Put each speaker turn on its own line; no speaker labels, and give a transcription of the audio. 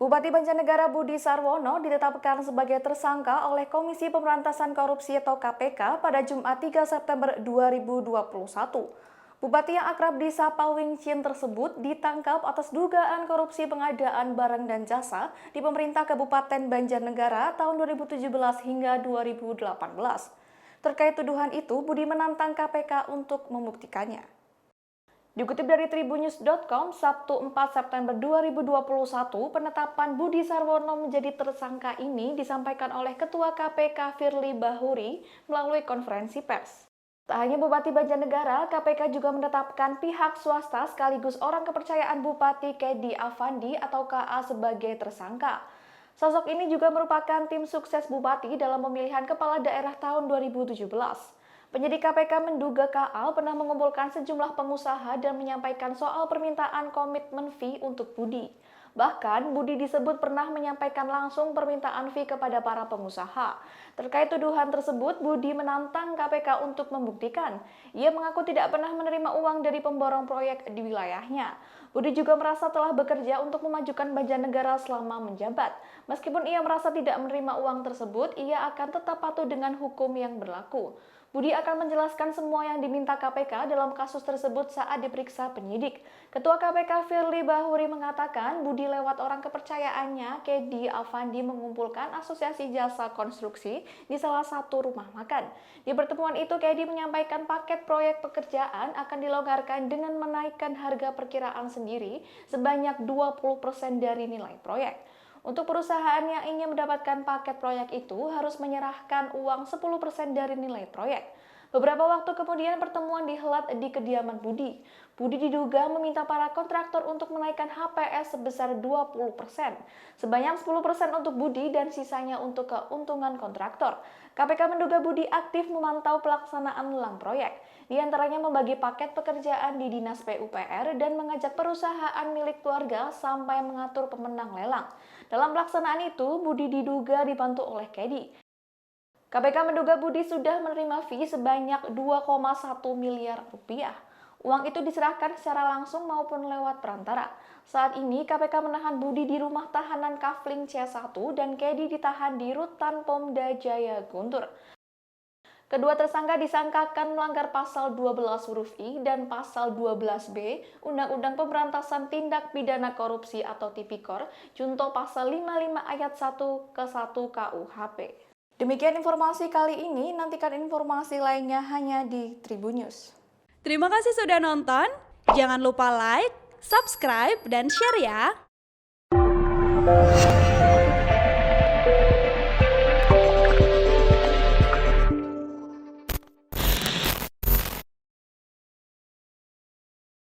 Bupati Banjarnegara Budi Sarwono ditetapkan sebagai tersangka oleh Komisi Pemberantasan Korupsi atau KPK pada Jumat 3 September 2021. Bupati yang akrab disapa Wing Chin tersebut ditangkap atas dugaan korupsi pengadaan barang dan jasa di pemerintah Kabupaten Banjarnegara tahun 2017 hingga 2018. Terkait tuduhan itu, Budi menantang KPK untuk membuktikannya. Dikutip dari tribunnews.com, Sabtu 4 September 2021, penetapan Budi Sarwono menjadi tersangka ini disampaikan oleh Ketua KPK Firly Bahuri melalui konferensi pers. Tak hanya Bupati Banjarnegara, KPK juga menetapkan pihak swasta sekaligus orang kepercayaan Bupati Kedi Afandi atau KA sebagai tersangka. Sosok ini juga merupakan tim sukses Bupati dalam pemilihan kepala daerah tahun 2017. Penyidik KPK menduga KA pernah mengumpulkan sejumlah pengusaha dan menyampaikan soal permintaan komitmen fee untuk Budi. Bahkan, Budi disebut pernah menyampaikan langsung permintaan fee kepada para pengusaha. Terkait tuduhan tersebut, Budi menantang KPK untuk membuktikan. Ia mengaku tidak pernah menerima uang dari pemborong proyek di wilayahnya. Budi juga merasa telah bekerja untuk memajukan Banjarnegara selama menjabat. Meskipun ia merasa tidak menerima uang tersebut, ia akan tetap patuh dengan hukum yang berlaku. Budi akan menjelaskan semua yang diminta KPK dalam kasus tersebut saat diperiksa penyidik. Ketua KPK Firly Bahuri mengatakan Budi lewat orang kepercayaannya, Kedi Afandi, mengumpulkan asosiasi jasa konstruksi di salah satu rumah makan. Di pertemuan itu, Kedi menyampaikan paket proyek pekerjaan akan dilonggarkan dengan menaikkan harga perkiraan sendiri sebanyak 20% dari nilai proyek. Untuk perusahaan yang ingin mendapatkan paket proyek itu harus menyerahkan uang 10% dari nilai proyek. Beberapa waktu kemudian pertemuan dihelat di kediaman Budi. Budi diduga meminta para kontraktor untuk menaikkan HPS sebesar 20%. Sebanyak 10% untuk Budi dan sisanya untuk keuntungan kontraktor. KPK menduga Budi aktif memantau pelaksanaan lelang proyek. Di antaranya membagi paket pekerjaan di Dinas PUPR dan mengajak perusahaan milik keluarga sampai mengatur pemenang lelang. Dalam pelaksanaan itu, Budi diduga dibantu oleh Kedi. KPK menduga Budi sudah menerima fee sebanyak 2,1 miliar rupiah. Uang itu diserahkan secara langsung maupun lewat perantara. Saat ini KPK menahan Budi di rumah tahanan Kafling C1 dan Kedi ditahan di Rutan Pomda Jaya Guntur. Kedua tersangka disangkakan melanggar pasal 12 huruf I dan pasal 12B Undang-Undang Pemberantasan Tindak Pidana Korupsi atau Tipikor, junto pasal 55 ayat 1 ke 1 KUHP. Demikian informasi kali ini, nantikan informasi lainnya hanya di Tribun News.
Terima kasih sudah nonton, jangan lupa like, subscribe, dan share ya!